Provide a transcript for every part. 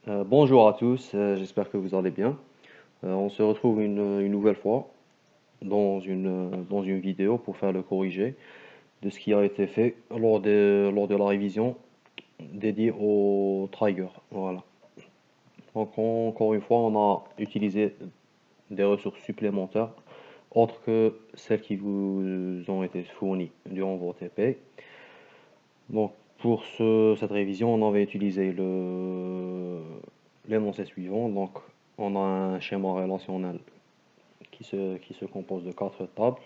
Bonjour à tous, j'espère que vous allez bien. On se retrouve une nouvelle fois dans une vidéo pour faire le corrigé de ce qui a été fait lors de la révision dédiée au Trigger. Voilà. Donc encore une fois, on a utilisé des ressources supplémentaires autres que celles qui vous ont été fournies durant vos TP. Donc pour cette révision, on avait utilisé l'énoncé suivant. Donc on a un schéma relationnel qui se compose de quatre tables,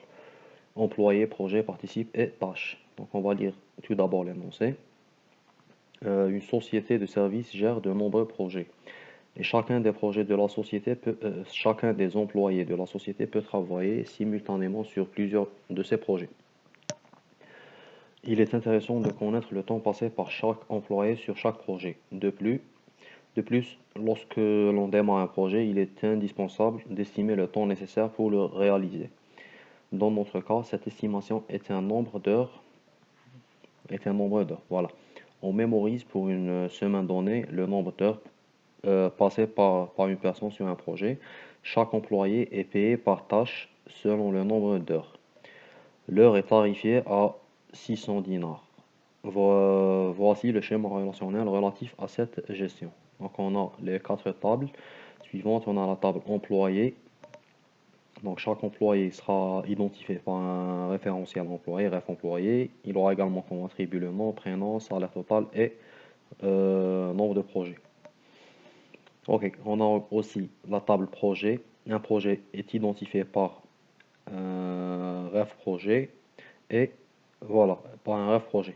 employé, projet, participe et tâche. Donc on va lire tout d'abord l'énoncé. Une société de services gère de nombreux projets. Et chacun des employés de la société peut travailler simultanément sur plusieurs de ces projets. Il est intéressant de connaître le temps passé par chaque employé sur chaque projet. De plus, lorsque l'on démarre un projet, il est indispensable d'estimer le temps nécessaire pour le réaliser. Dans notre cas, cette estimation est un nombre d'heures. Voilà. On mémorise pour une semaine donnée le nombre d'heures passées par une personne sur un projet. Chaque employé est payé par tâche selon le nombre d'heures. L'heure est tarifiée à 600 dinars. Voici le schéma relationnel relatif à cette gestion. Donc on a les quatre tables suivantes. On a la table employé. Donc chaque employé sera identifié par un référentiel employé, ref employé. Il aura également comme attribut le nom, prénom, salaire total et nombre de projets. Ok, on a aussi la table projet. Un projet est identifié par un ref projet et voilà, par un ref projet.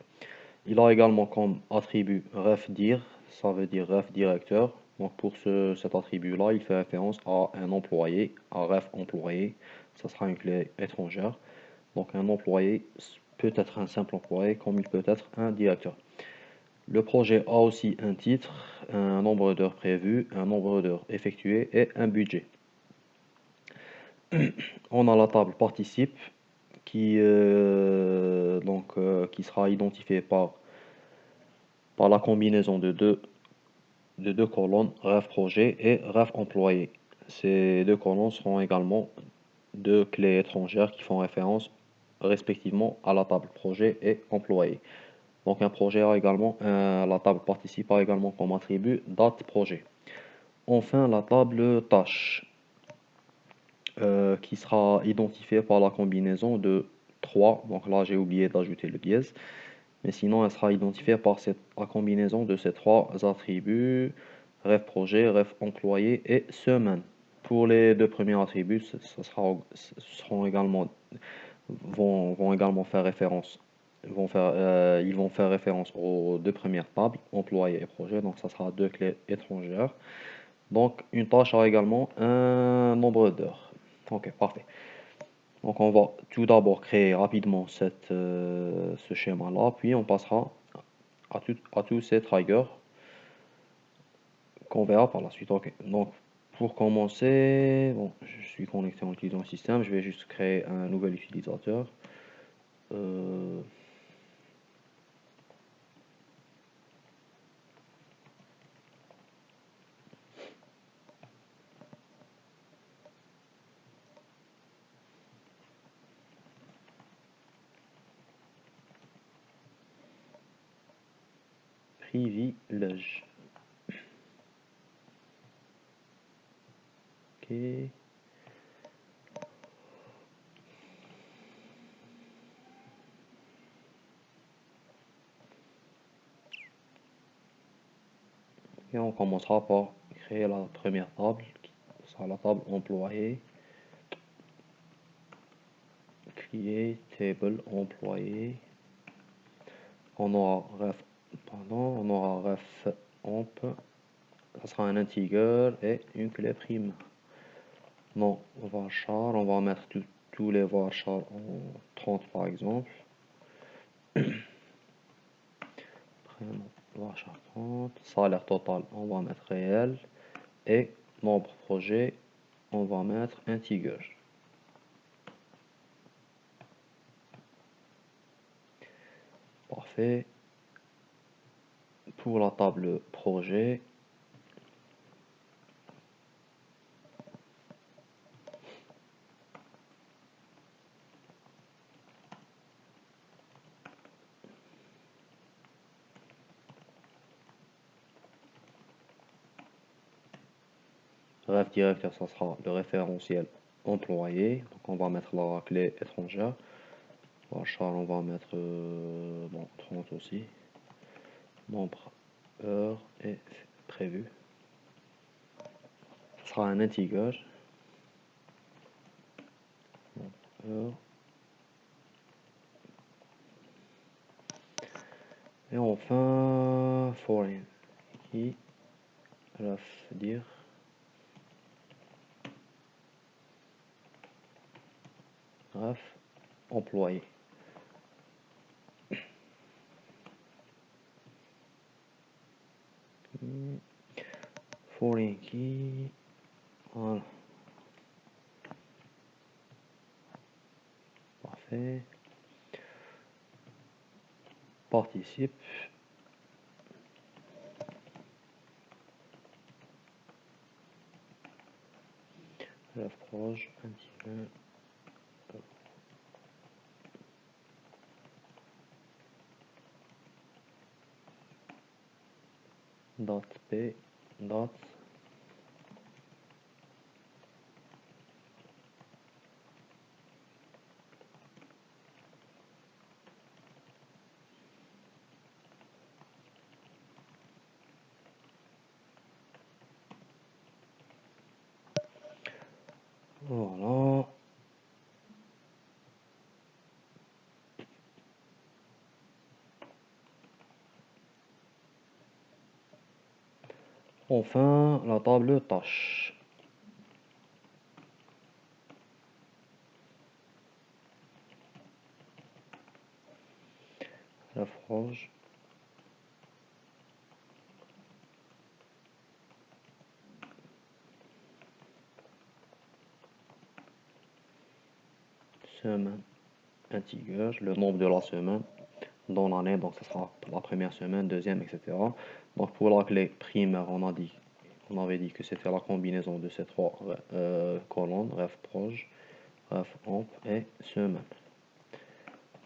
Il a également comme attribut ref dir, ça veut dire ref directeur. Donc pour cet attribut-là, il fait référence à un employé, à ref employé. Ça sera une clé étrangère. Donc un employé peut être un simple employé comme il peut être un directeur. Le projet a aussi un titre, un nombre d'heures prévues, un nombre d'heures effectuées et un budget. On a la table participe qui sera identifiée par la combinaison de deux colonnes, ref projet et ref employé. Ces deux colonnes seront également deux clés étrangères qui font référence respectivement à la table projet et employé. Donc un projet a également, la table participe a également comme attribut date projet. Enfin, la table tâche qui sera identifiée par la combinaison de 3. Donc là, j'ai oublié d'ajouter le dièse. Mais sinon, elle sera identifiée par la combinaison de ces trois attributs, ref projet, ref employé et semaine. Pour les deux premiers attributs, vont également faire référence, ils vont faire référence aux deux premières tables, employé et projet, donc ça sera deux clés étrangères. Donc une tâche a également un nombre d'heures. Ok, parfait. Donc on va tout d'abord créer rapidement ce schéma-là, puis on passera à tous ces triggers qu'on verra par la suite. Ok, donc pour commencer, bon, je suis connecté en utilisant le système, je vais juste créer un nouvel utilisateur. Euh, Privilège. Ok. Et on commencera par créer la première table, qui sera la table employé. Create table employé. On aura ref emp. Ça sera un integer et une clé prime. Non, varchar, on va mettre tous les varchar en 30 par exemple. Prénom, varchar 30. Salaire total, on va mettre réel. Et nombre projet, on va mettre integer. Parfait. Pour la table projet, Ref directeur, ça sera le référentiel employé. Donc on va mettre la clé étrangère. Varchar, on va mettre bon, 30 aussi. Nombre, heure et prévu. Ce sera un integer. Heure. Et enfin, foreign key, ref dire ref employé. Foreign key, voilà, parfait. Participe. Ref proche, integer. Date P, date. Voilà. Enfin, la table tâche. Ref proche. Semaine integer, le nombre de la semaine dans l'année, donc ce sera la première semaine, deuxième, etc. Donc pour la clé primaire, on avait dit que c'était la combinaison de ces trois colonnes, ref proche, ref amp et semaine.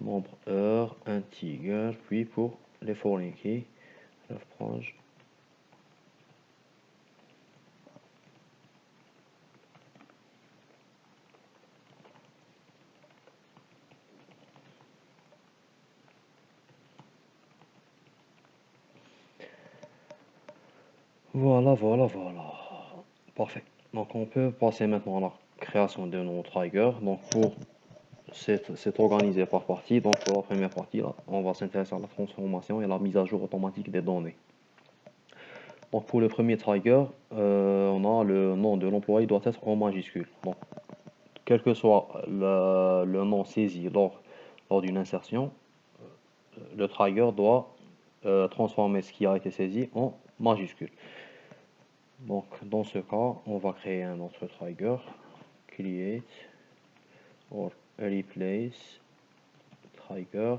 Nombre heure, integer, puis pour les foreign key, ref proche. Voilà, voilà, voilà. Parfait. Donc on peut passer maintenant à la création de nos triggers. Donc pour c'est organisé par partie. Donc pour la première partie, là, on va s'intéresser à la transformation et la mise à jour automatique des données. Donc pour le premier trigger, on a le nom de l'employé doit être en majuscule. Donc quel que soit le nom saisi lors d'une insertion, le trigger doit transformer ce qui a été saisi en majuscule. Donc dans ce cas, on va créer un autre trigger, create or replace trigger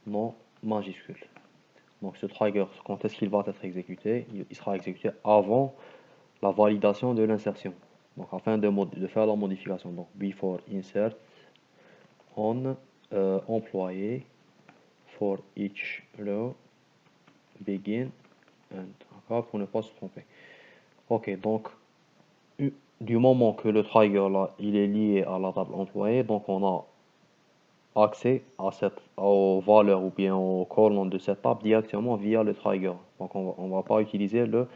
nom majuscule. Donc ce trigger, quand est-ce qu'il va être exécuté? Il sera exécuté avant la validation de l'insertion. Donc afin de faire la modification. Donc before insert on employé for each row begin and encore pour ne pas se tromper. Ok, donc du moment que le trigger là il est lié à la table employé, donc on a accès aux valeurs ou bien aux colonnes de cette table directement via le trigger. Donc on va pas utiliser le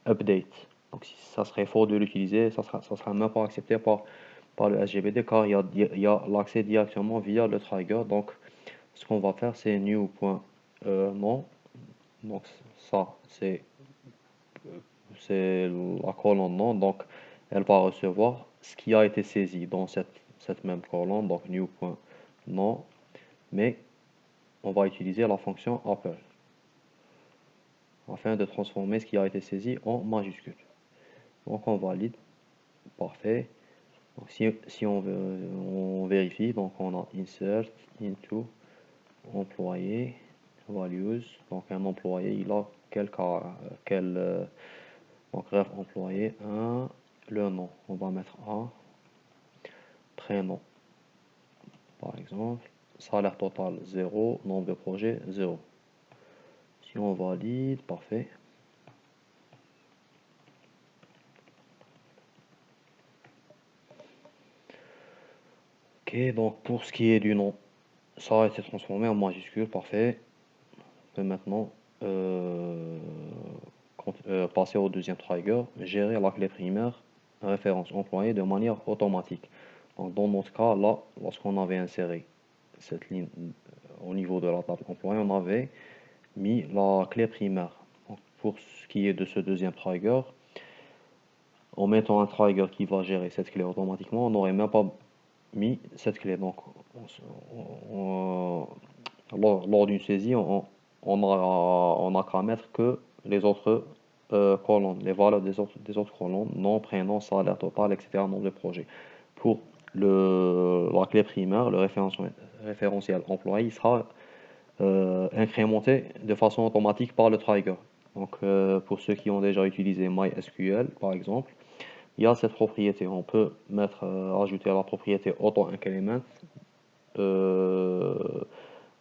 update. Donc si ça serait faux de l'utiliser, ça sera même pas accepté par le SGBD car il y a l'accès directement via le trigger. Donc ce qu'on va faire c'est new.nom. Donc ça c'est la colonne nom. Donc elle va recevoir ce qui a été saisi dans cette même colonne. Donc new.nom. Mais on va utiliser la fonction appel afin de transformer ce qui a été saisi en majuscule. Donc on valide, parfait. Donc si on vérifie, donc on a insert into employé values. Donc un employé, il a donc ref employé 1, le nom, on va mettre un prénom par exemple, salaire total 0, nombre de projets 0. Si on valide, parfait. Ok, donc pour ce qui est du nom, ça a été transformé en majuscule, parfait. On peut maintenant passer au deuxième trigger, gérer la clé primaire, référence employée de manière automatique. Donc dans notre cas, là, lorsqu'on avait inséré cette ligne au niveau de la table employée, on avait mis la clé primaire. Donc, pour ce qui est de ce deuxième trigger, en mettant un trigger qui va gérer cette clé automatiquement, on n'aurait même pas mis cette clé. Donc, lors d'une saisie, on a qu'à mettre que les autres colonnes, les valeurs des autres colonnes, nom, prénom, salaire total, etc., nombre de projets. Pour la clé primaire, le référentiel employé, il sera incrémenté de façon automatique par le trigger. Donc, pour ceux qui ont déjà utilisé MySQL, par exemple, il y a cette propriété. On peut ajouter la propriété auto-increment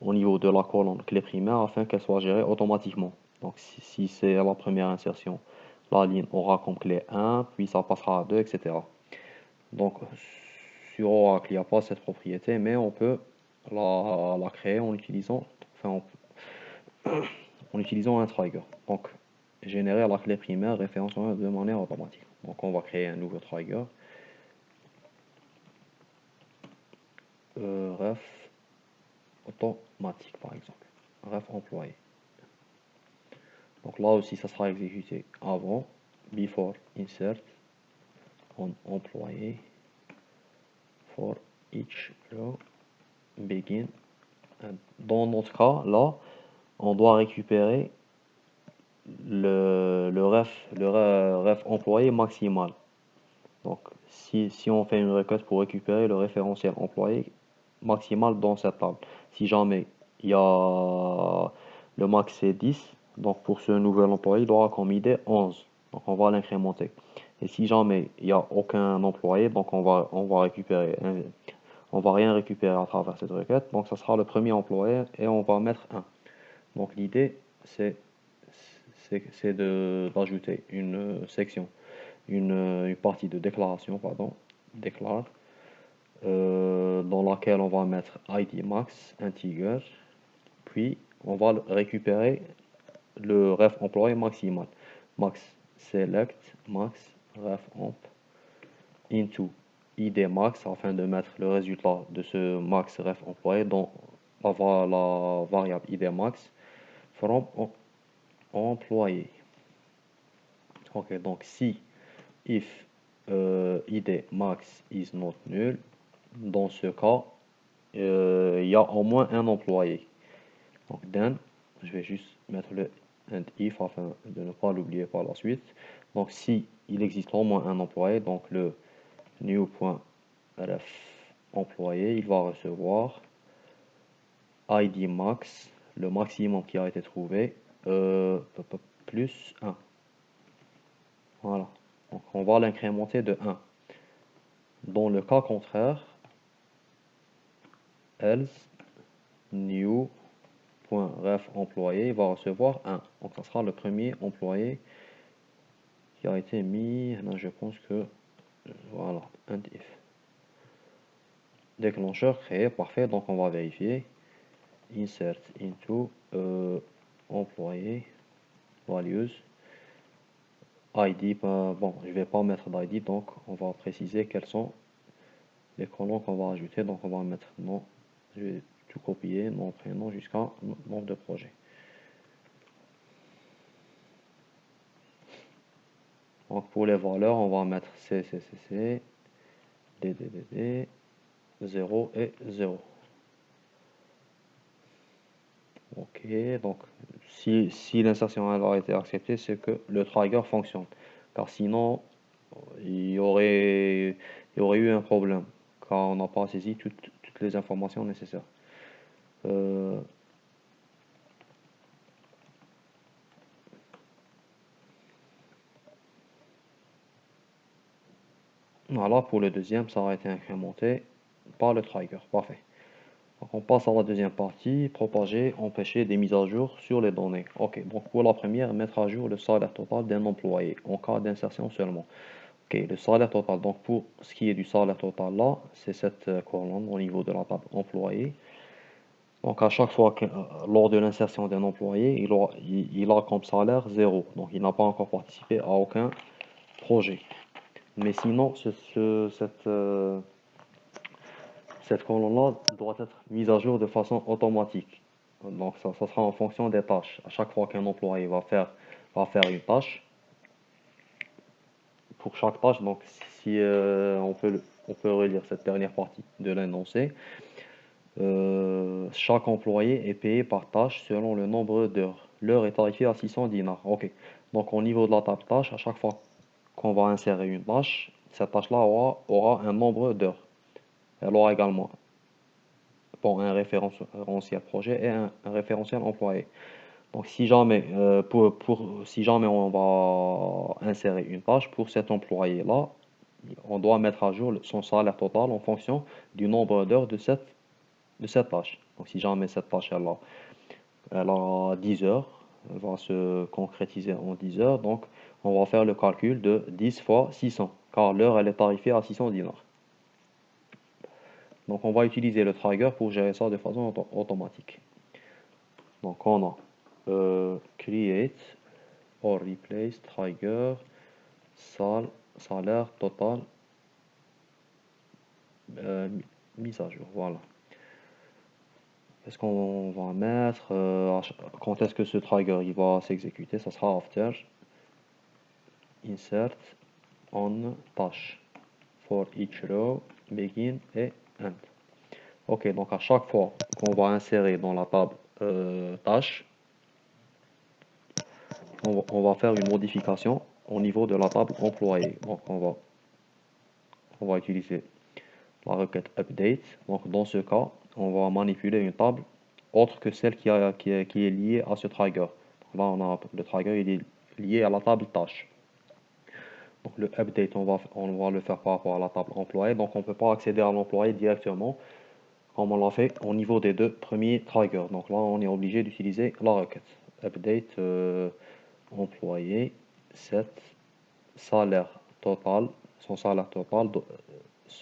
au niveau de la colonne clé primaire afin qu'elle soit gérée automatiquement. Donc, si c'est la première insertion, la ligne aura comme clé 1, puis ça passera à 2, etc. Donc, sur Oracle, il n'y a pas cette propriété, mais on peut la créer en utilisant, en utilisant un trigger. Donc, générer la clé primaire référence de manière automatique. Donc, on va créer un nouveau trigger. Ref automatique, par exemple. Ref employé. Donc là aussi, ça sera exécuté avant, before insert on employé for each row begin. Dans notre cas, là, on doit récupérer le ref employé maximal. Donc, si on fait une requête pour récupérer le référentiel employé maximal dans cette table, si jamais il y a le max c'est 10, donc pour ce nouvel employé, il aura comme idée 11. Donc, on va l'incrémenter. Et si jamais il n'y a aucun employé, donc on va rien récupérer à travers cette requête. Donc, ça sera le premier employé et on va mettre 1. Donc, l'idée, c'est d'ajouter une section, une partie de déclaration, pardon, déclare, dans laquelle on va mettre ID max integer, puis on va récupérer le ref employé maximal. Max select max ref emp into id max afin de mettre le résultat de ce max ref employé dans la variable id max from employé. Ok, donc si if id max is not null, dans ce cas, il y a au moins un employé. Donc then, je vais juste mettre le and if afin de ne pas l'oublier par la suite. Donc si il existe au moins un employé, donc le new.ref employé, il va recevoir id max, le maximum qui a été trouvé, plus 1. Voilà. Donc on va l'incrémenter de 1. Dans le cas contraire, else new.ref employé va recevoir 1. Donc ça sera le premier employé qui a été mis. Là, je pense que voilà, and if. Déclencheur créé, parfait. Donc on va vérifier. Insert into employé values ID. Bon, je vais pas mettre d'ID, donc on va préciser quels sont les colonnes qu'on va ajouter. Donc on va mettre nom. Je vais tout copier, nom, prénom jusqu'à nombre de projets. Donc pour les valeurs, on va mettre CCCC, DDDD, 0 et 0. Ok, donc si l'insertion a été acceptée, c'est que le trigger fonctionne. Car sinon, il y aurait eu un problème, car on n'a pas saisi toutes les informations nécessaires. Voilà, pour le deuxième, ça a été incrémenté par le trigger. Parfait. Donc on passe à la deuxième partie, propager, empêcher des mises à jour sur les données. Ok, donc pour la première, mettre à jour le salaire total d'un employé en cas d'insertion seulement. Ok, le salaire total. Donc pour ce qui est du salaire total là, c'est cette colonne au niveau de la table employé. Donc à chaque fois que lors de l'insertion d'un employé, il a comme salaire zéro. Donc il n'a pas encore participé à aucun projet. Mais sinon, cette colonne-là doit être mise à jour de façon automatique. Donc ça sera en fonction des tâches. À chaque fois qu'un employé va faire une tâche, pour chaque tâche, donc si on peut relire cette dernière partie de l'énoncé, chaque employé est payé par tâche selon le nombre d'heures. L'heure est tarifiée à 600 dinars. Ok. Donc au niveau de la table tâche, à chaque fois qu'on va insérer une tâche, cette tâche-là aura un nombre d'heures. Elle aura également un référentiel projet et un référentiel employé. Donc si jamais, si jamais on va insérer une tâche pour cet employé-là, on doit mettre à jour son salaire total en fonction du nombre d'heures de cette tâche. Donc si jamais cette tâche elle a 10 heures, elle va se concrétiser en 10 heures, donc on va faire le calcul de 10 fois 600, car l'heure elle est tarifiée à 600 dinars. Donc on va utiliser le trigger pour gérer ça de façon automatique. Donc on a create or replace trigger salaire total mise à jour. Voilà. Qu'est-ce qu'on va mettre quand est-ce que ce trigger il va s'exécuter? Ça sera after insert on tâche for each row begin et end. Ok, donc à chaque fois qu'on va insérer dans la table tâche, on va faire une modification au niveau de la table employé. Donc on va utiliser la requête update. Donc dans ce cas, on va manipuler une table autre que celle qui est liée à ce trigger. Donc là, le trigger il est lié à la table tâche. Donc le update, on va le faire par rapport à la table employé. Donc on ne peut pas accéder à l'employé directement comme on l'a fait au niveau des deux premiers triggers. Donc là, on est obligé d'utiliser la requête update employé set salaire total. Son salaire total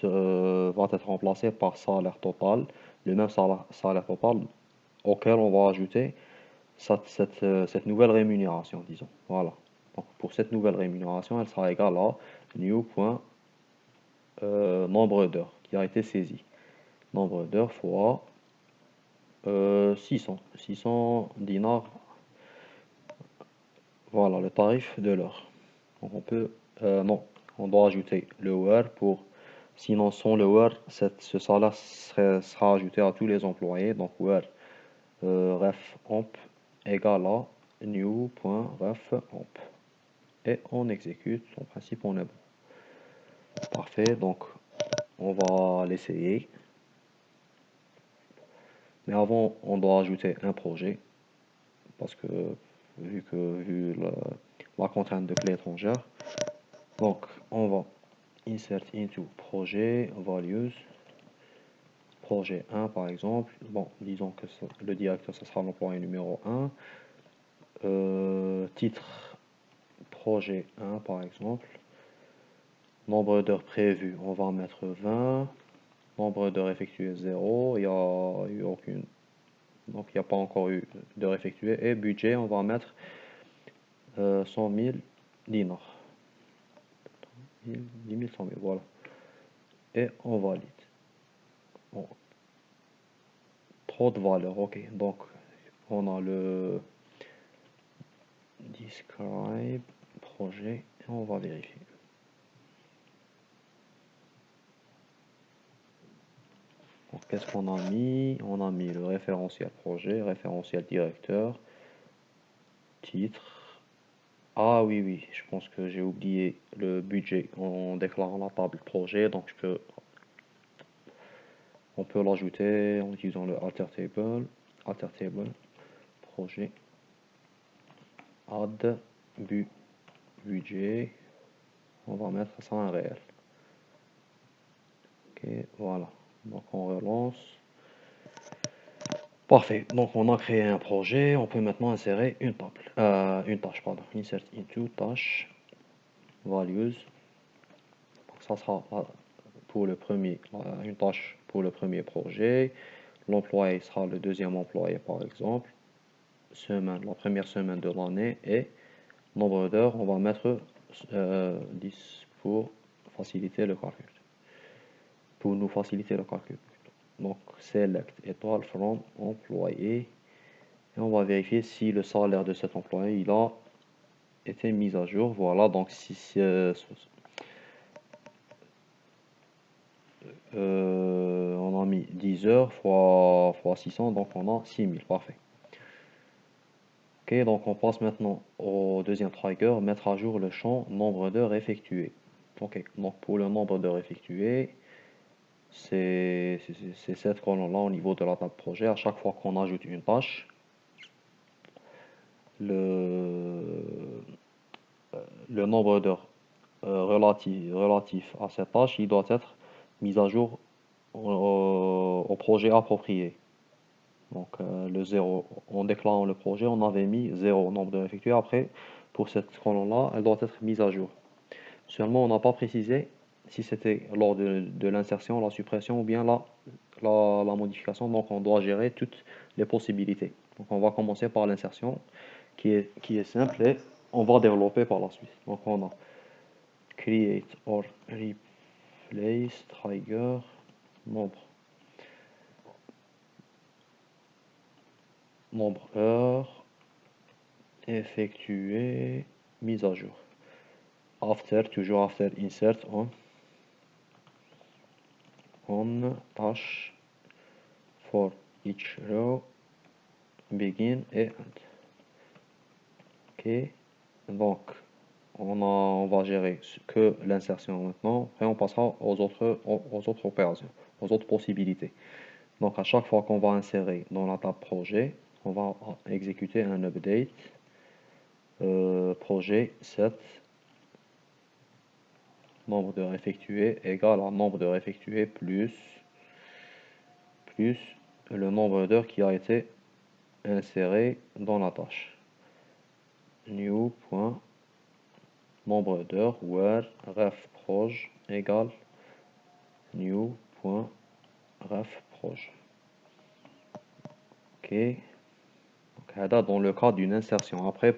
va être remplacé par salaire total, le même salaire total auquel on va ajouter cette nouvelle rémunération, disons. Voilà. Donc pour cette nouvelle rémunération, elle sera égale à new.nombre d'heures qui a été saisi. Nombre d'heures fois 600. 600 dinars. Voilà le tarif de l'heure. Donc non, on doit ajouter le where sinon sans le where, ce salaire sera ajouté à tous les employés. Donc where ref amp égale à new.refamp. Et on exécute, en principe on est bon. Parfait, donc on va l'essayer. Mais avant, on doit ajouter un projet. Parce que vu la contrainte de clé étrangère. Donc on va insert into projet values. Projet 1 par exemple. Bon, disons que le directeur, ce sera l'employé numéro 1. Titre projet 1 par exemple. Nombre d'heures prévues, on va mettre 20. Nombre d'heures effectuées 0. Il n'y a eu aucune. Donc il n'y a pas encore eu d'heures effectuées. Et budget, on va mettre 100 000 dinars. 10 000, 100 000, voilà. Et on valide. Bon. Trop de valeurs, ok. Donc on a le describe projet et on va vérifier. Donc qu'est-ce qu'on a mis? On a mis le référentiel projet, référentiel directeur, titre. Ah oui, oui, je pense que j'ai oublié le budget en déclarant la table projet, donc on peut l'ajouter en utilisant le alter table, projet, add, budget, on va mettre ça en réel. Ok, voilà, donc on relance. Parfait, donc on a créé un projet, on peut maintenant insérer une tâche, pardon, insert into tâche, values, ça sera pour une tâche pour le premier projet. L'employé sera le deuxième employé, par exemple. La première semaine de l'année et nombre d'heures, on va mettre 10 pour faciliter le calcul. Pour nous faciliter le calcul. Donc, select étoile from employé. Et on va vérifier si le salaire de cet employé, il a été mis à jour. Voilà, donc si on a mis 10 heures fois 600, donc on a 6000, parfait. Ok, donc on passe maintenant au deuxième trigger, mettre à jour le champ nombre d'heures effectuées. Ok, donc pour le nombre d'heures effectuées, c'est cette colonne-là au niveau de la table projet. À chaque fois qu'on ajoute une tâche, le nombre d'heures relatif à cette tâche, il doit être mis à jour au projet approprié. Donc le 0, en déclarant le projet, on avait mis 0 nombre d'heures effectuées. Après, pour cette colonne-là, elle doit être mise à jour. Seulement, on n'a pas précisé si c'était lors de l'insertion, la suppression ou bien la modification. Donc on doit gérer toutes les possibilités. Donc on va commencer par l'insertion qui est simple et on va développer par la suite. Donc on a create or replace trigger nombre heures effectuées mise à jour. Toujours after insert on tâche for each row begin et end. Ok, donc on va gérer que l'insertion maintenant et on passera aux autres opérations, aux autres possibilités. Donc à chaque fois qu'on va insérer dans la table projet, on va exécuter un update projet set nombre d'heures effectuées égale à nombre d'heures effectuées plus le nombre d'heures qui a été inséré dans la tâche. New point nombre d'heures where ref proj égale new point ref proj. Ok, donc dans le cas d'une insertion. Après,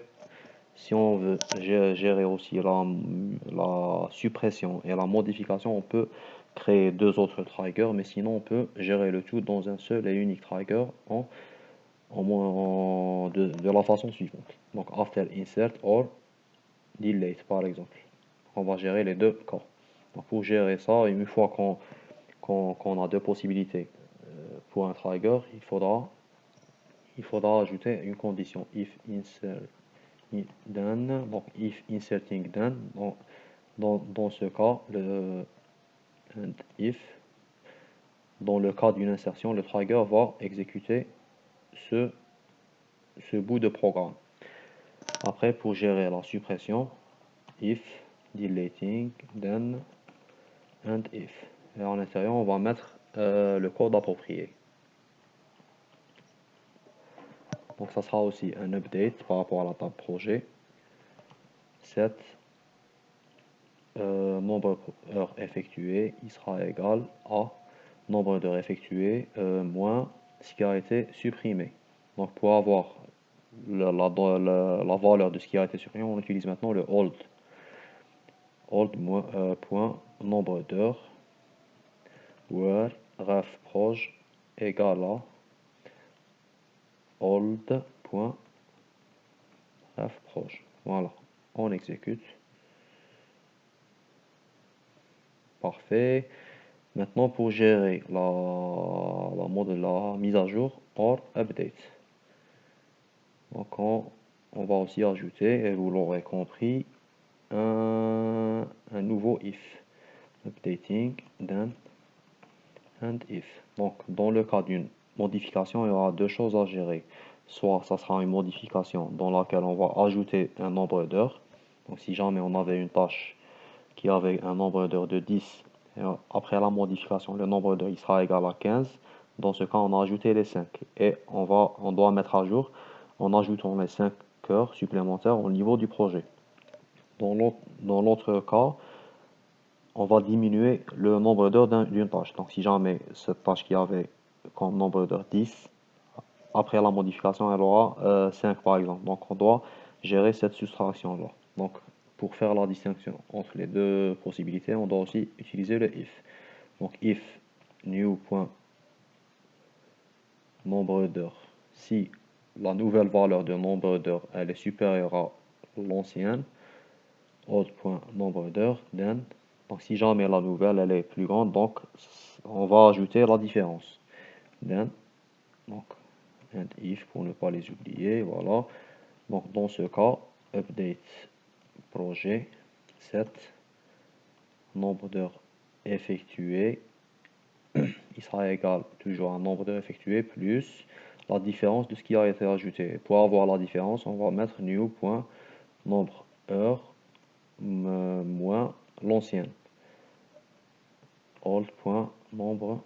si on veut gérer aussi la suppression et la modification, on peut créer deux autres triggers, mais sinon on peut gérer le tout dans un seul et unique trigger de la façon suivante. Donc after insert or delete par exemple. On va gérer les deux cas. Donc pour gérer ça, une fois qu'on a deux possibilités pour un trigger, il faudra ajouter une condition if insert then, donc if inserting then, dans ce cas, and if, dans le cas d'une insertion, le trigger va exécuter ce bout de programme. Après, pour gérer la suppression, if deleting then and if. Et à l'intérieur, on va mettre le code approprié. Donc ça sera aussi un update par rapport à la table projet. Set nombre d'heures effectuées, il sera égal à nombre d'heures effectuées moins ce qui a été supprimé. Donc pour avoir la valeur de ce qui a été supprimé, on utilise maintenant le old. Point nombre d'heures where ref proj égale à old point ref proj. Voilà, on exécute. Parfait. Maintenant, pour gérer la mise à jour or update. Donc, on va aussi ajouter, et vous l'aurez compris, un nouveau if. Updating, then, and if. Donc, dans le cas d'une modification, il y aura deux choses à gérer. Soit ça sera une modification dans laquelle on va ajouter un nombre d'heures. Donc, si jamais on avait une tâche qui avait un nombre d'heures de 10, et après la modification, le nombre d'heures il sera égal à 15. Dans ce cas, on a ajouté les 5. Et on doit mettre à jour en ajoutant les 5 heures supplémentaires au niveau du projet. Dans l'autre cas, on va diminuer le nombre d'heures d'une tâche. Donc si jamais cette tâche qui avait comme nombre d'heures 10, après la modification, elle aura 5 par exemple. Donc on doit gérer cette soustraction-là. Donc pour faire la distinction entre les deux possibilités, on doit aussi utiliser le if. Donc if new.nombre d'heures. Si la nouvelle valeur de nombre d'heures elle est supérieure à l'ancienne, old.nombre d'heures, then, donc si jamais la nouvelle elle est plus grande, donc on va ajouter la différence. Then, donc, and if pour ne pas les oublier, voilà. Donc dans ce cas, update projet set nombre d'heures effectuées, il sera égal toujours à un nombre d'heures effectuées plus la différence de ce qui a été ajouté. Pour avoir la différence, on va mettre new.nombre heures moins l'ancienne. Old.nombre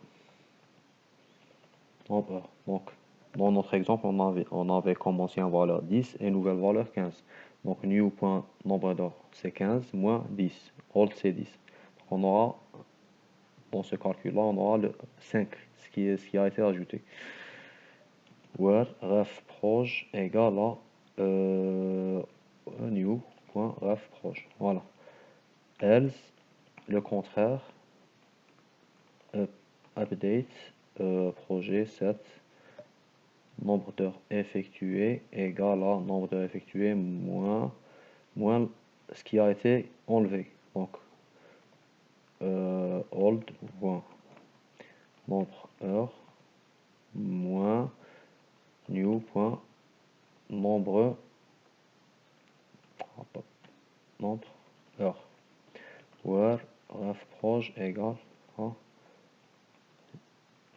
heures. Donc, dans notre exemple, on avait comme ancienne valeur 10 et nouvelle valeur 15. Donc, new.nombre d'heures, c'est 15 moins 10. Old, c'est 10. Donc, on aura, dans ce calcul-là, on aura le 5, ce qui a été ajouté. Where ref proj égale à new.ref proj. Voilà. Else, le contraire, update projet set nombre d'heures effectuées égale à nombre d'heures effectuées moins ce qui a été enlevé. Donc old nombre heures moins new.nombre nombre heures. Where ref proj égale à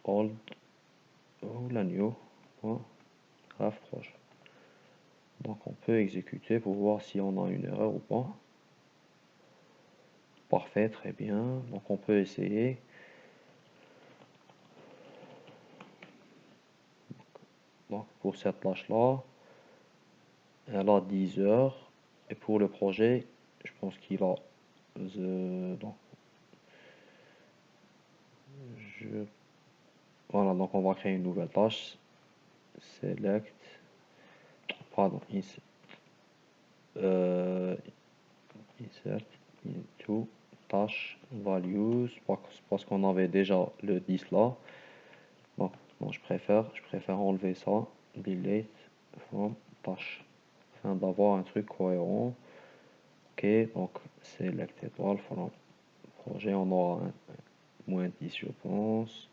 old ou la new.ref proj. Donc on peut exécuter pour voir si on a une erreur ou pas. Parfait, très bien. Donc on peut essayer. Donc pour cette tâche-là, elle a 10 heures. Et pour le projet, je pense qu'il a... donc, voilà, donc on va créer une nouvelle tâche. Select... Pardon, insert into tâche values parce qu'on avait déjà le 10 là. Donc, non, je préfère enlever ça. Delete from tâche afin d'avoir un truc cohérent. Ok, donc select étoile from projet, on aura un moins 10 je pense.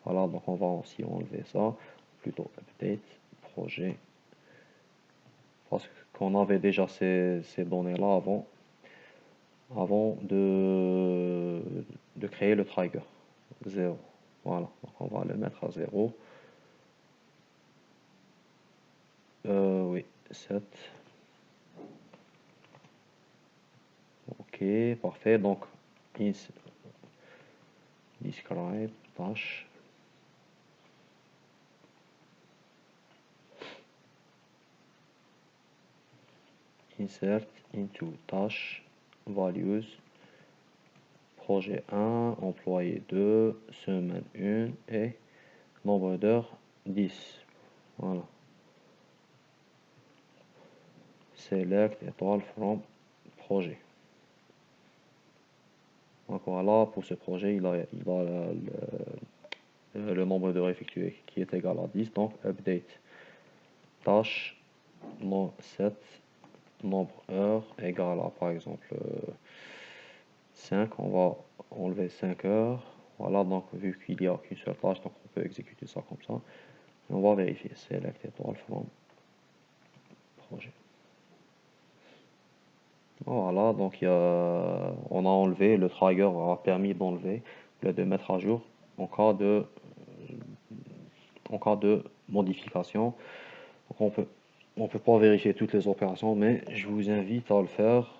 Voilà, donc on va aussi enlever ça. Plutôt update projet parce qu'on avait déjà ces données là avant de créer le trigger 0. Voilà, donc on va le mettre à 0. Oui, 7. Ok, parfait. Donc, describe tâche. Insert into tâche values. Projet 1, employé 2, semaine 1 et nombre d'heures 10. Voilà. Select étoile from projet. Donc voilà, pour ce projet, il a le nombre d'heures effectuées qui est égal à 10. Donc update tâche non 7 nombre heures égale à par exemple 5. On va enlever 5 heures. Voilà, donc vu qu'il n'y a qu'une seule tâche, donc on peut exécuter ça comme ça. Et on va vérifier. Select étoile from projet. Voilà, donc on a enlevé, le trigger a permis d'enlever, de mettre à jour en cas de modification. Donc on peut pas vérifier toutes les opérations, mais je vous invite à le faire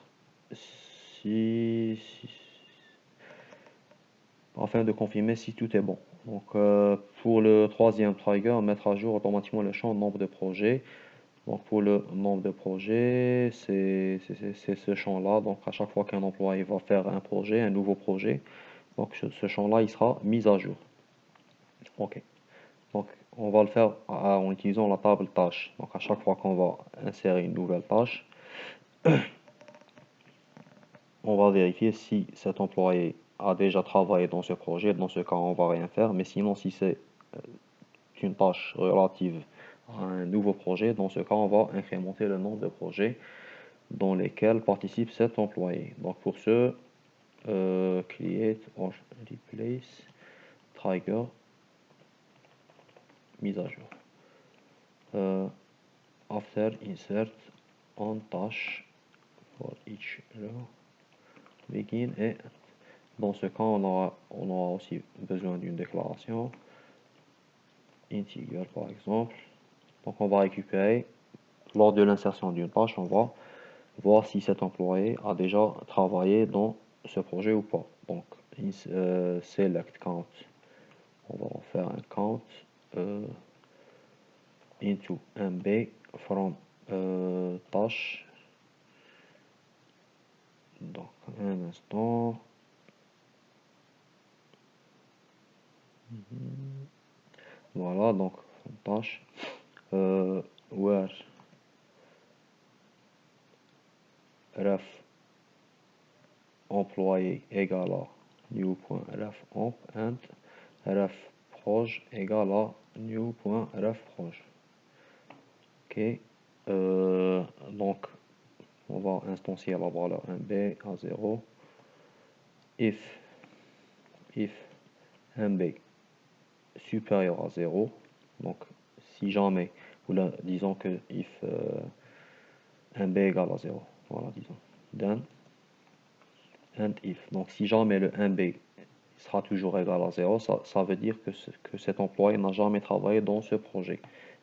afin de confirmer si tout est bon. Donc pour le troisième trigger, mettre à jour automatiquement le champ nombre de projets. Donc pour le nombre de projets, c'est ce champ-là. Donc à chaque fois qu'un employé va faire un projet, un nouveau projet, donc ce champ-là, il sera mis à jour. OK. Donc on va le faire en utilisant la table tâches. Donc à chaque fois qu'on va insérer une nouvelle tâche, on va vérifier si cet employé a déjà travaillé dans ce projet. Dans ce cas, on va rien faire. Mais sinon, si c'est une tâche relative à un nouveau projet, dans ce cas, on va incrémenter le nombre de projets dans lesquels participe cet employé. Donc pour ce, create or replace trigger mise à jour. After insert on tâche for each row begin et dans ce cas on aura aussi besoin d'une déclaration integer par exemple. Donc on va récupérer lors de l'insertion d'une tâche, on va voir si cet employé a déjà travaillé dans ce projet ou pas. Donc select count, on va en faire un count into mb from tâche. Donc un instant. Voilà, donc from tâche where ref employé égale à new.refemp and ref proj égale à new.refproj. Ok, donc on va instancier la valeur mb à 0 if mb supérieur à 0. Donc si jamais, ou là disons que if mb égale à 0, voilà disons, then and if. Donc si jamais le mb sera toujours égal à 0, ça veut dire que cet employé n'a jamais travaillé dans ce projet.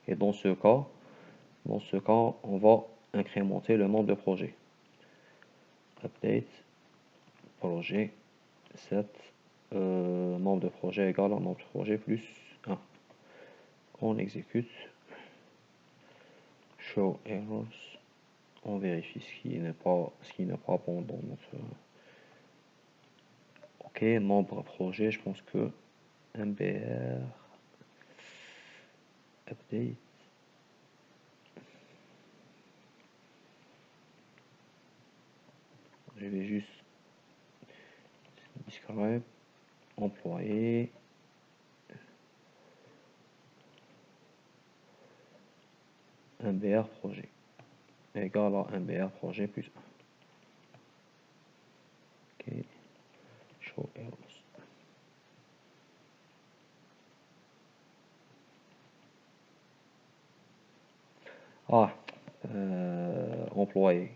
Et dans ce cas, on va incrémenter le nombre de projets. Update, projet, set, nombre de projets égal à nombre de projets plus 1. On exécute, show errors, on vérifie ce qui n'est pas bon dans notre... Ok, nombre de projets, je pense que mbr, update, je vais juste describe, employé, mbr projet égale à mbr projet plus 1. Ok, show errors. Ah, employé,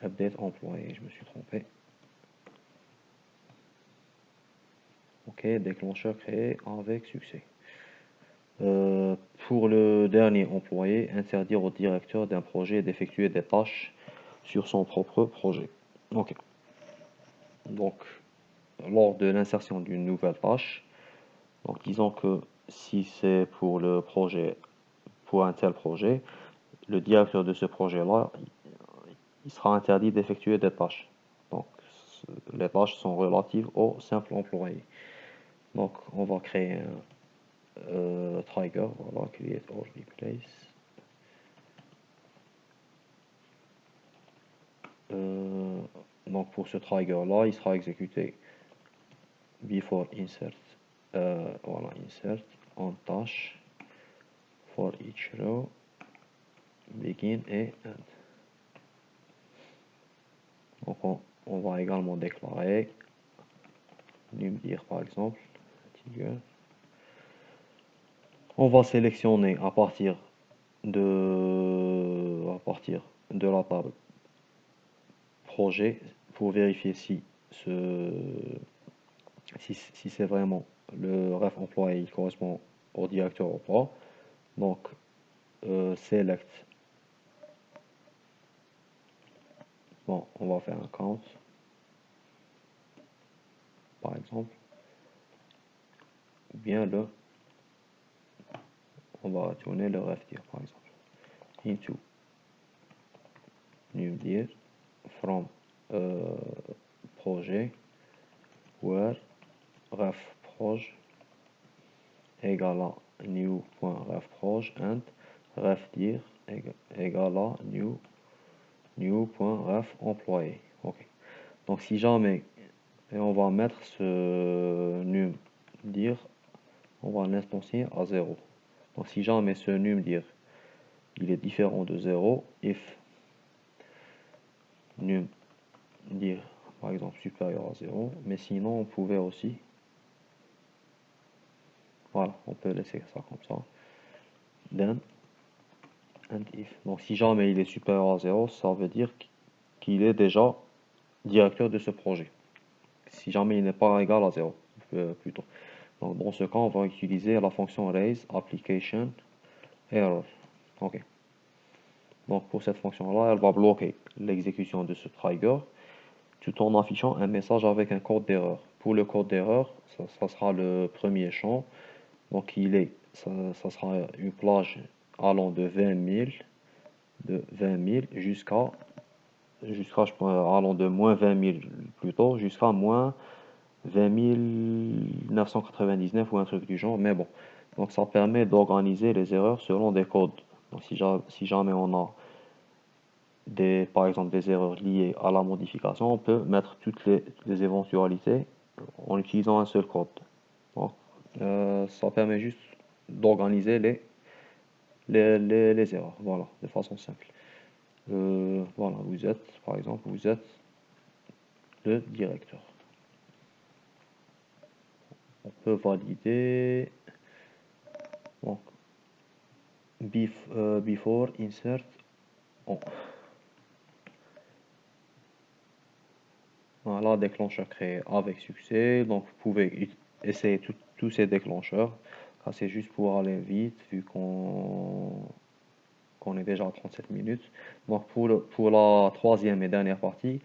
update employé, je me suis trompé. Ok, déclencheur créé avec succès. Pour le dernier employé, interdire au directeur d'un projet d'effectuer des tâches sur son propre projet. Ok. Donc, lors de l'insertion d'une nouvelle tâche, donc disons que si c'est pour le projet, pour un tel projet, le directeur de ce projet-là, il sera interdit d'effectuer des tâches. Donc, les tâches sont relatives au simple employé. Donc, on va créer un trigger, voilà, create or replace. Donc pour ce trigger-là, il sera exécuté before insert, voilà, insert on tâche for each row, begin et end. Donc on va également déclarer dire par exemple, on va sélectionner à partir de la table projet pour vérifier si c'est vraiment le ref employé il correspond au directeur ou pas. Donc select, bon, on va faire un count par exemple, ou bien on va retourner le ref dire par exemple, into num dir from projet where ref proj égale à new.refproj and ref dir égale à new.ref employé. Ok. Donc si jamais, et on va mettre ce num dir, on va l'instancier à 0. Donc si jamais ce num dir il est différent de 0, if num dir par exemple supérieur à 0, mais sinon on pouvait aussi, voilà, on peut laisser ça comme ça, then and if. Donc si jamais il est supérieur à 0, ça veut dire qu'il est déjà directeur de ce projet. Si jamais il n'est pas égal à 0, plutôt. Donc dans ce cas, on va utiliser la fonction raise application error. Ok. Donc pour cette fonction-là, elle va bloquer l'exécution de ce trigger tout en affichant un message avec un code d'erreur. Pour le code d'erreur, ça sera le premier champ. Donc ça sera une plage allant de 20 000 jusqu'à je pense, allant de moins 20 000 plutôt jusqu'à moins 20 999 ou un truc du genre, mais bon. Donc ça permet d'organiser les erreurs selon des codes. Donc si jamais on a par exemple des erreurs liées à la modification, on peut mettre toutes les éventualités en utilisant un seul code. Donc ça permet juste d'organiser les erreurs, voilà, de façon simple. Voilà, par exemple, vous êtes le directeur. On peut valider. Donc, before insert on. Voilà, déclencheur créé avec succès. Donc, vous pouvez essayer tous ces déclencheurs. C'est juste pour aller vite, vu qu'on est déjà à 37 minutes. Donc, pour la troisième et dernière partie,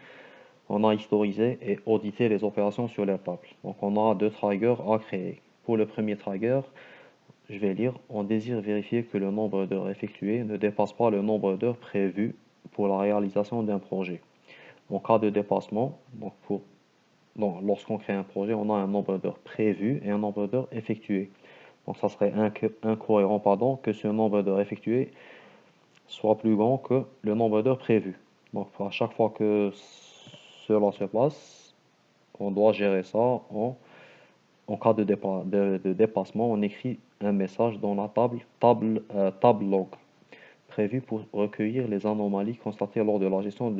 on a historisé et audité les opérations sur les tables. Donc, on a 2 triggers à créer. Pour le premier trigger, je vais lire, on désire vérifier que le nombre d'heures effectuées ne dépasse pas le nombre d'heures prévues pour la réalisation d'un projet. En cas de dépassement, donc lorsqu'on crée un projet, on a un nombre d'heures prévues et un nombre d'heures effectuées. Donc ça serait incohérent que ce nombre d'heures effectuées soit plus grand que le nombre d'heures prévues. Donc à chaque fois que cela se passe, on doit gérer ça en cas de dépassement. On écrit un message dans la table log prévue pour recueillir les anomalies constatées lors de la gestion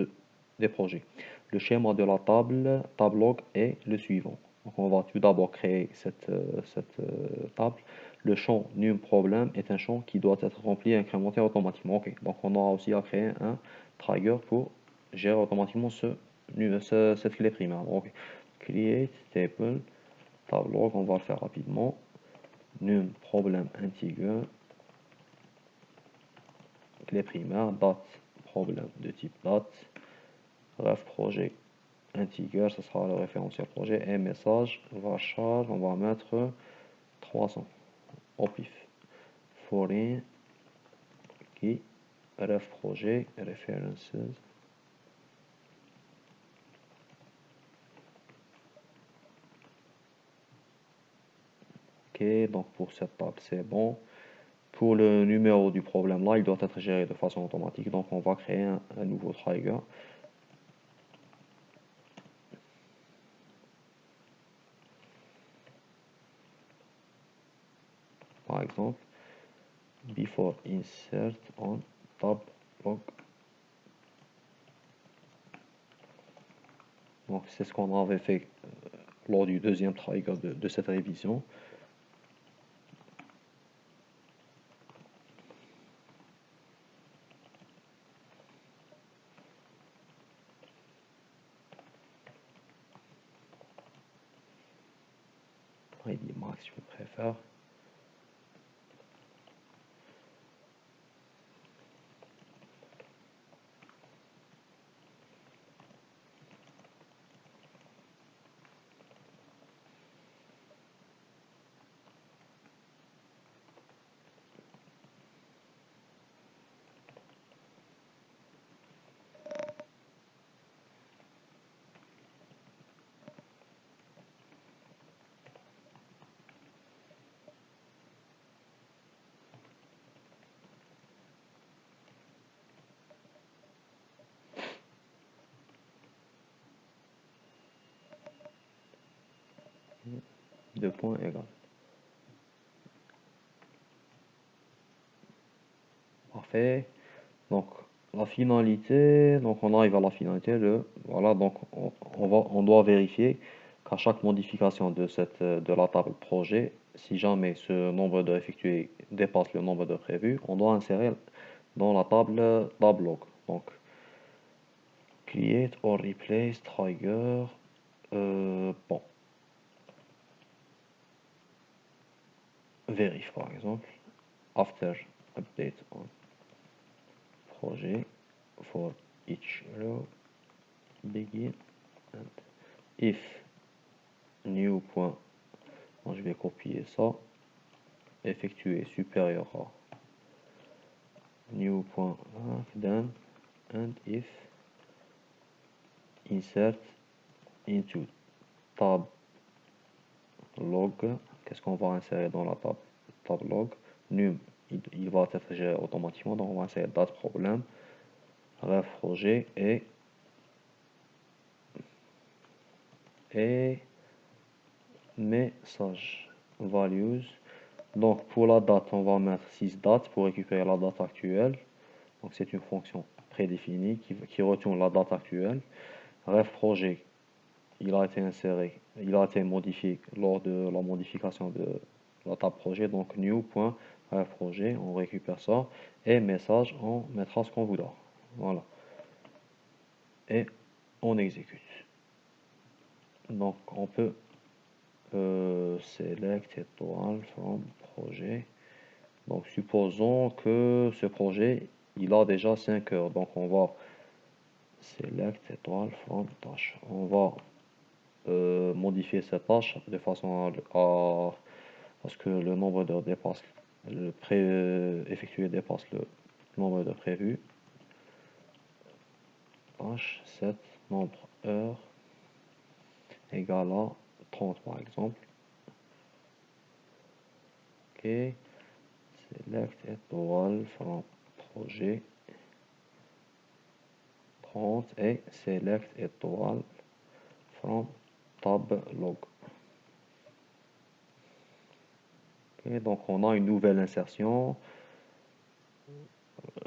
des projets. Le schéma de la table log est le suivant. Donc on va tout d'abord créer cette table. Le champ num problem est un champ qui doit être rempli et incrémenté automatiquement. Ok, donc on aura aussi à créer un trigger pour gérer automatiquement cette clé primaire. Ok, create table table log, on va le faire rapidement. Num problem integer clé primaire, date problème de type date, ref projet integer, ce sera le référentiel projet, et message varchar, on va mettre 300 au pif. Foreign qui ref projet references. Ok, donc pour cette table c'est bon. Pour le numéro du problème là, il doit être géré de façon automatique, donc on va créer un nouveau trigger. Par exemple, before insert on tab log. Donc c'est ce qu'on avait fait lors du deuxième trigger de cette révision. ID max, je préfère. deux points égal. Parfait. Donc, la finalité, donc on arrive à la finalité voilà, donc on doit vérifier qu'à chaque modification de la table projet, si jamais ce nombre d'heures effectuées dépasse le nombre d'heures prévues, on doit insérer dans la table log. Donc, create or replace trigger, bon, verif par exemple, after update on projet for each row, begin and if new point, donc je vais copier ça, effectuer supérieur à new point, then and if insert into tab log, qu'est-ce qu'on va insérer dans la tab log, num, il va être géré automatiquement, donc on va insérer date problème, ref projet et message values. Donc pour la date, on va mettre 6 dates pour récupérer la date actuelle. Donc c'est une fonction prédéfinie qui retourne la date actuelle. Ref projet, il a été inséré, il a été modifié lors de la modification de la table projet. Donc new.ref projet, on récupère ça. Et message, on mettra ce qu'on voudra. Voilà. Et on exécute. Donc on peut select étoile from projet. Donc supposons que ce projet il a déjà 5 heures. Donc on va select étoile from tâche. On va modifier cette tâche de façon à ce que le nombre d'heures dépasse le effectué dépasse le nombre d'heures prévu. Tâche 7 nombre heures égale à 30 par exemple. Ok. Select étoile from projet 30 et select étoile from tab log. Okay, donc on a une nouvelle insertion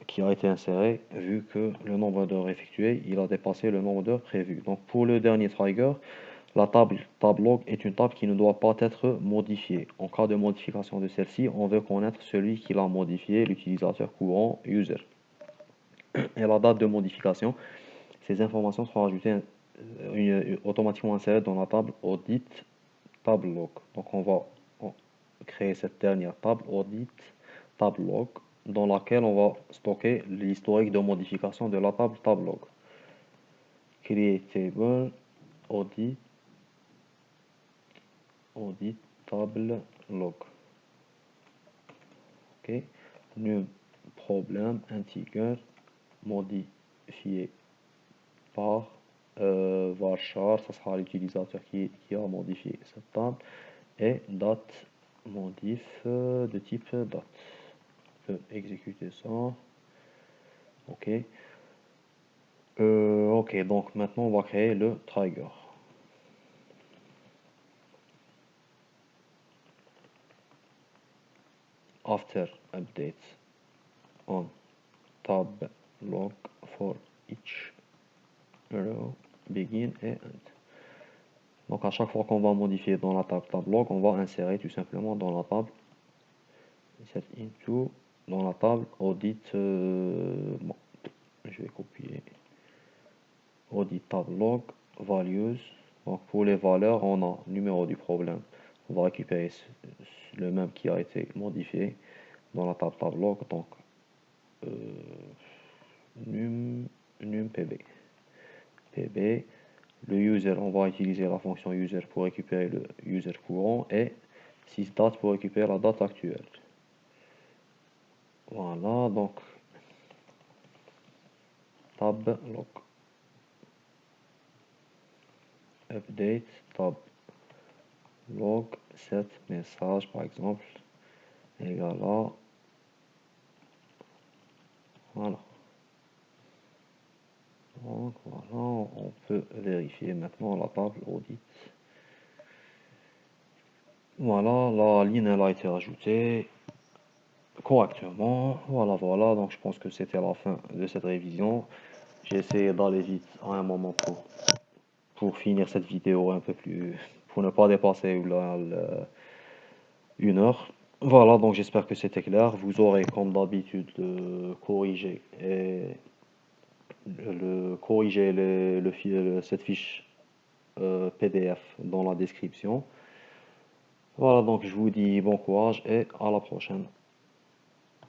qui a été insérée vu que le nombre d'heures effectuées il a dépassé le nombre d'heures prévues. Donc pour le dernier trigger, la tab log est une table qui ne doit pas être modifiée. En cas de modification de celle-ci, on veut connaître celui qui l'a modifié, l'utilisateur courant, user. Et la date de modification, ces informations seront ajoutées automatiquement insérées dans la table audit table log. Donc on va créer cette dernière table audit table log dans laquelle on va stocker l'historique de modification de la table log. Create table audit table log. Ok. New problème integer modifié par varchar, ça sera l'utilisateur qui a modifié cette table, et date modif de type date. On peut exécuter ça. Ok. Ok, donc maintenant on va créer le trigger. After update on tab log for each row, begin et end. Donc à chaque fois qu'on va modifier dans la table log, on va insérer tout simplement dans la table insert into dans la table audit. Bon, je vais copier audit table log values. Donc pour les valeurs, on a numéro du problème. On va récupérer le même qui a été modifié dans la table log. Donc num pb. Le user, on va utiliser la fonction user pour récupérer le user courant et sysdate pour récupérer la date actuelle. Voilà, donc tab log update tab log set message par exemple égale à voilà. Donc voilà, on peut vérifier maintenant la table audit. Voilà, la ligne elle a été rajoutée correctement. Voilà, voilà. Donc je pense que c'était la fin de cette révision. J'ai essayé d'aller vite à un moment pour finir cette vidéo un peu plus, pour ne pas dépasser une heure. Voilà, donc j'espère que c'était clair. Vous aurez comme d'habitude corriger cette fiche PDF dans la description. Voilà, donc je vous dis bon courage et à la prochaine.